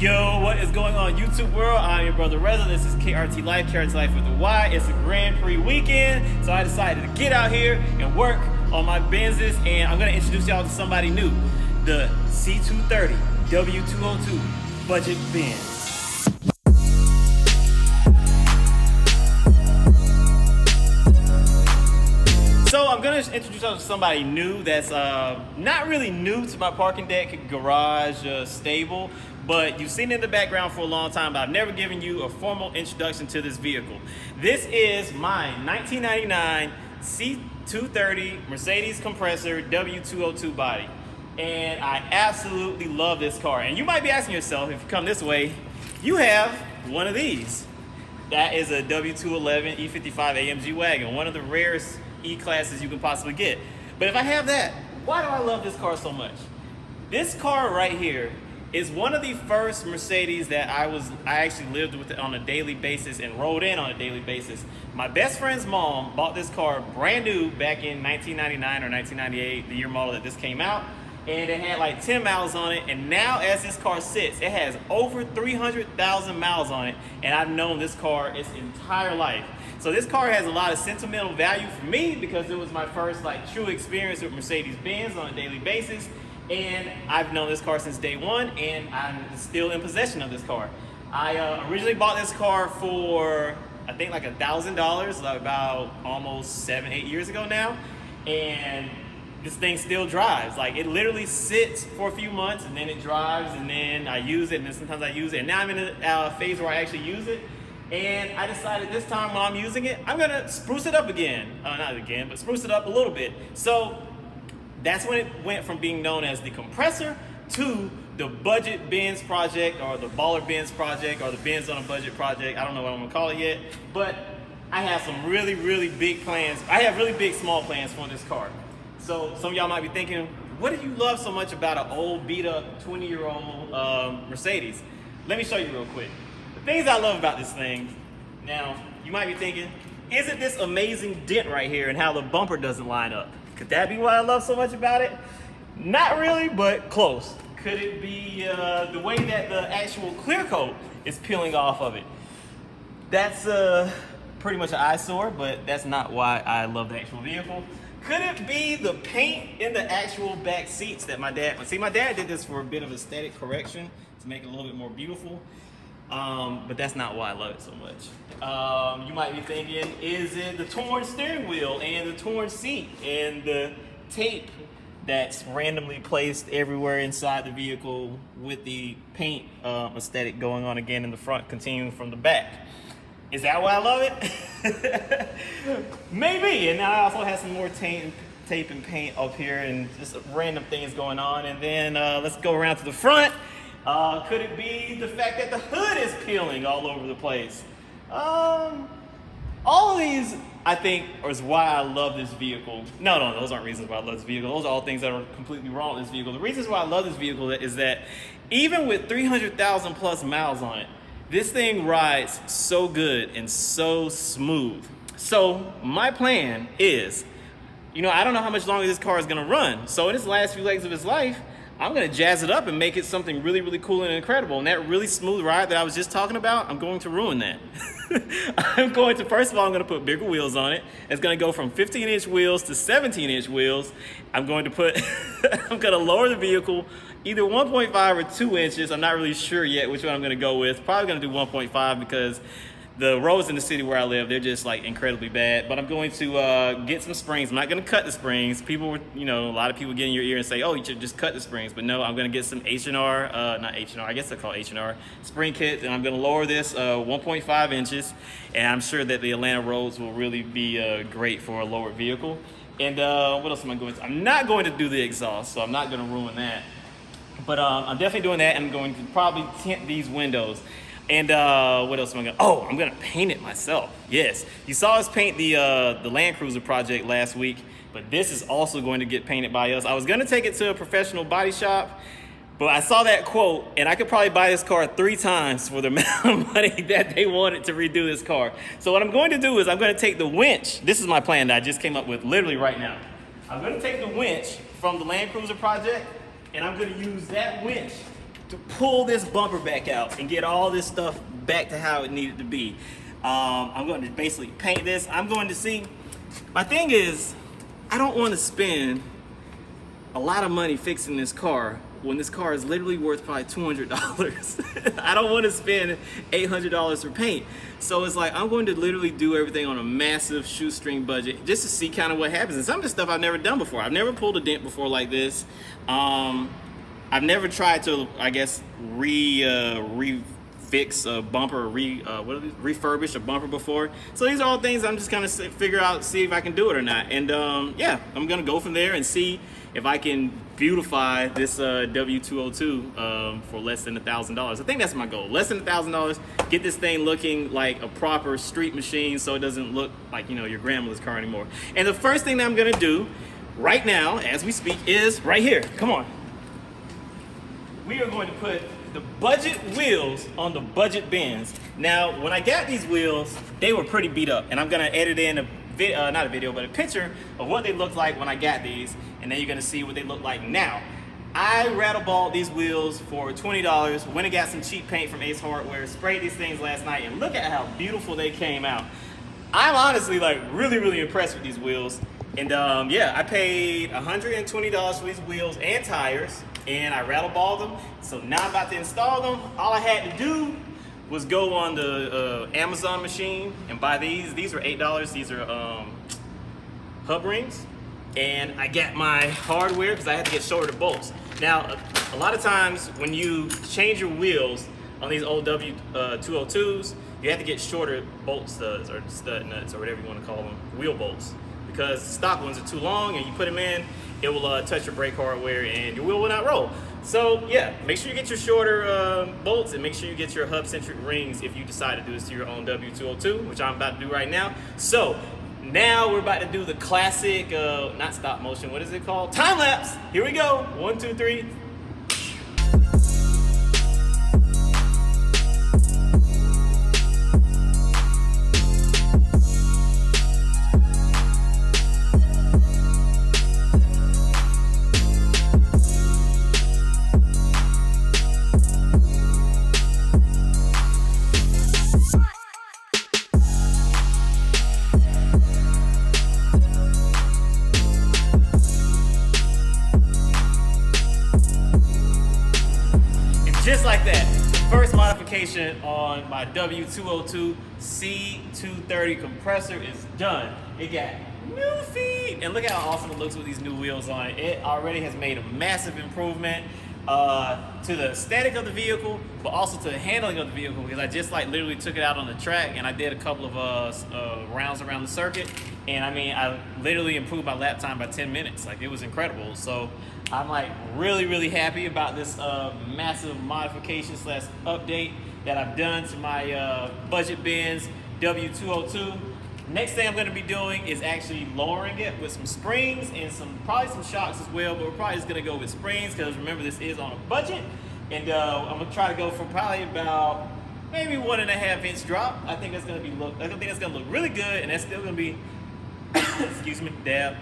Yo, what is going on YouTube world? I'm your brother Reza. This is KRT LYFE, KRT LYFE with a Y. It's a Grand Prix weekend, so I decided to get out here and work on my Benzes, and I'm gonna introduce y'all to somebody new, the C230 W202 Budget Benz. So I'm gonna introduce y'all to somebody new that's not really new to my parking deck, garage, stable, but you've seen it in the background for a long time, but I've never given you a formal introduction to this vehicle. This is my 1999 C230 Mercedes Kompressor W202 body. And I absolutely love this car. And you might be asking yourself, if you come this way, you have one of these. That is a W211 E55 AMG wagon, one of the rarest E-classes you can possibly get. But if I have that, why do I love this car so much? This car right here is one of the first Mercedes that I actually lived with on a daily basis and rode in on a daily basis. My best friend's mom bought this car brand new back in 1999 or 1998, the year model that this came out, and it had like 10 miles on it, and now as this car sits, it has over 300,000 miles on it, and I've known this car its entire life. So this car has a lot of sentimental value for me because it was my first like true experience with Mercedes-Benz on a daily basis. And I've known this car since day one, and I'm still in possession of this car. I originally bought this car for, I think like $1,000, like about almost 7-8 years ago now. And this thing still drives. Like it literally sits for a few months and then it drives, and then I use it, and then sometimes I use it. And now I'm in a phase where I actually use it. And I decided this time when I'm using it, I'm gonna spruce it up again. Not again, but spruce it up a little bit. So that's when it went from being known as the Kompressor to the Budget Benz project, or the Baller Benz project, or the Benz on a Budget project. I don't know what I'm gonna call it yet, but I have some really, really big plans. I have really big, small plans for this car. So some of y'all might be thinking, what do you love so much about an old, beat-up, 20-year-old Mercedes? Let me show you real quick. The things I love about this thing. Now, you might be thinking, isn't this amazing dent right here and how the bumper doesn't line up? Could that be what I love so much about it? Not really, but close. Could it be the way that the actual clear coat is peeling off of it? That's pretty much an eyesore, but that's not why I love the actual vehicle. Could it be the paint in the actual back seats that my dad did this for a bit of aesthetic correction to make it a little bit more beautiful. But that's not why I love it so much. You might be thinking, is it the torn steering wheel and the torn seat and the tape that's randomly placed everywhere inside the vehicle with the paint aesthetic going on again in the front, continuing from the back? Is that why I love it? Maybe. And now I also have some more tape and paint up here and just random things going on. And then let's go around to the front. Could it be the fact that the hood is peeling all over the place? All of these, I think, is why I love this vehicle. No, those aren't reasons why I love this vehicle. Those are all things that are completely wrong with this vehicle. The reasons why I love this vehicle is that even with 300,000 plus miles on it, this thing rides so good and so smooth. So my plan is, I don't know how much longer this car is gonna run. So in its last few legs of its life, I'm gonna jazz it up and make it something really, really cool and incredible. And that really smooth ride that I was just talking about, I'm going to ruin that. First of all, I'm gonna put bigger wheels on it. It's gonna go from 15-inch wheels to 17-inch wheels. I'm gonna lower the vehicle either 1.5 or 2 inches. I'm not really sure yet which one I'm gonna go with. Probably gonna do 1.5 because the roads in the city where I live, they're just like incredibly bad. But I'm going to get some springs. I'm not gonna cut the springs. People, a lot of people get in your ear and say, oh, you should just cut the springs. But no, I'm gonna get some H&R, not H&R, I guess they're called H&R spring kits. And I'm gonna lower this 1.5 inches. And I'm sure that the Atlanta roads will really be great for a lowered vehicle. And what else am I going to? I'm not going to do the exhaust, so I'm not gonna ruin that. But I'm definitely doing that. I'm going to probably tint these windows. And what else am I gonna? Oh, I'm gonna paint it myself. Yes, you saw us paint the Land Cruiser project last week, but this is also going to get painted by us. I was gonna take it to a professional body shop, but I saw that quote, and I could probably buy this car 3 times for the amount of money that they wanted to redo this car. So what I'm going to do is I'm gonna take the winch. This is my plan that I just came up with literally right now. I'm gonna take the winch from the Land Cruiser project, and I'm gonna use that winch to pull this bumper back out and get all this stuff back to how it needed to be. I'm going to basically paint this. I'm going to see, my thing is, I don't want to spend a lot of money fixing this car when this car is literally worth probably $200. I don't want to spend $800 for paint. So it's like, I'm going to literally do everything on a massive shoestring budget just to see kind of what happens. And some of the stuff I've never done before. I've never pulled a dent before like this. I've never tried to, I guess, refix a bumper, refurbish a bumper before. So these are all things I'm just gonna figure out, see if I can do it or not. And yeah, I'm gonna go from there and see if I can beautify this W202 for less than $1,000. I think that's my goal. Less than $1,000. Get this thing looking like a proper street machine, so it doesn't look like, you know, your grandmother's car anymore. And the first thing that I'm gonna do right now, as we speak, is right here. Come on. We are going to put the budget wheels on the budget Benz. Now, when I got these wheels, they were pretty beat up, and I'm gonna edit in a not a video, but a picture of what they looked like when I got these, and then you're gonna see what they look like now. I rattleballed these wheels for $20, went and got some cheap paint from Ace Hardware, sprayed these things last night, and look at how beautiful they came out. I'm honestly like really impressed with these wheels. And yeah, I paid $120 for these wheels and tires, and I rattleballed them. So now I'm about to install them. All I had to do was go on the Amazon machine and buy these. These were $8. These are hub rings. And I got my hardware because I had to get shorter bolts. Now, a lot of times when you change your wheels on these old W202s, you have to get shorter bolt studs or stud nuts or whatever you want to call them, wheel bolts. Because stock ones are too long and you put them in, it will touch your brake hardware and your wheel will not roll. So yeah, make sure you get your shorter bolts and make sure you get your hub-centric rings if you decide to do this to your own W202, which I'm about to do right now. So now we're about to do the classic, not stop motion, what is it called? Time lapse. Here we go. 1, 2, 3. Just like that, the first modification on my W202 C230 compressor is done. It got new feet, and look how awesome it looks with these new wheels on it. It already has made a massive improvement to the aesthetic of the vehicle, but also to the handling of the vehicle, because I just like literally took it out on the track and I did a couple of rounds around the circuit, and I mean, I literally improved my lap time by 10 minutes. Like, it was incredible. So I'm like really happy about this massive modification / update that I've done to my budget Benz W202. Next thing I'm going to be doing is actually lowering it with some springs and probably some shocks as well, but we're probably just going to go with springs because remember, this is on a budget. And I'm going to try to go for probably about maybe 1.5 inch drop. I think that's going to look really good, and that's still going to be excuse me, dab.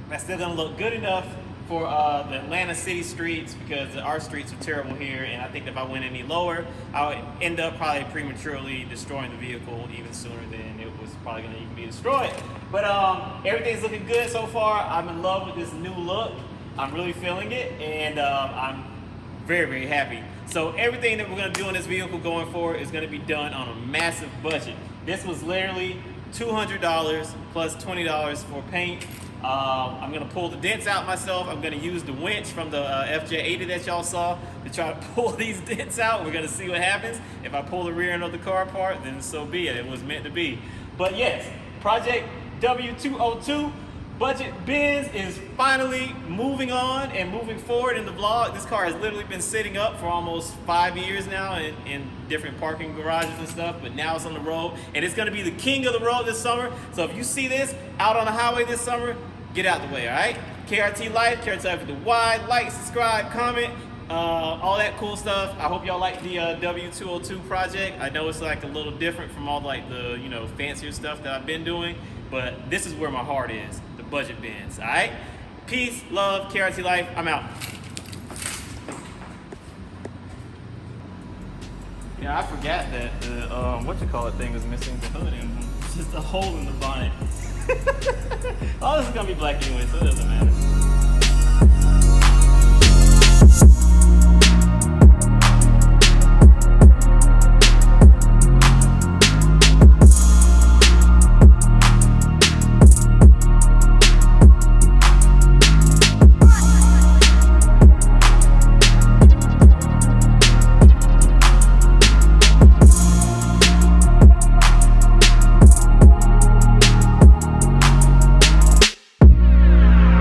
That's still going to look good enough for the Atlanta city streets, because our streets are terrible here, and I think if I went any lower, I would end up probably prematurely destroying the vehicle even sooner than it was probably going to even be destroyed. But everything's looking good so far. I'm in love with this new look. I'm really feeling it, and I'm very happy. So everything that we're going to do in this vehicle going forward is going to be done on a massive budget. This was literally $200 plus $20 for paint. I'm going to pull the dents out myself. I'm going to use the winch from the FJ80 that y'all saw to try to pull these dents out. We're going to see what happens. If I pull the rear end of the car apart, then so be it. It was meant to be. But yes, Project W202 Budget Benz is finally moving on and moving forward in the vlog. This car has literally been sitting up for almost 5 years now in different parking garages and stuff, but now it's on the road, and it's going to be the king of the road this summer. So if you see this out on the highway this summer, get out the way, all right? KRT LYFE, KRT LYFE with the Y, like, subscribe, comment, all that cool stuff. I hope y'all like the W202 project. I know it's like a little different from all like the, you know, fancier stuff that I've been doing, but this is where my heart is, the budget Benz, all right? Peace, love, KRT LYFE, I'm out. Yeah, I forgot that the what you call it thing was missing, the hood emblem. It's just a hole in the bonnet. All this is gonna be black anyway, so it doesn't matter.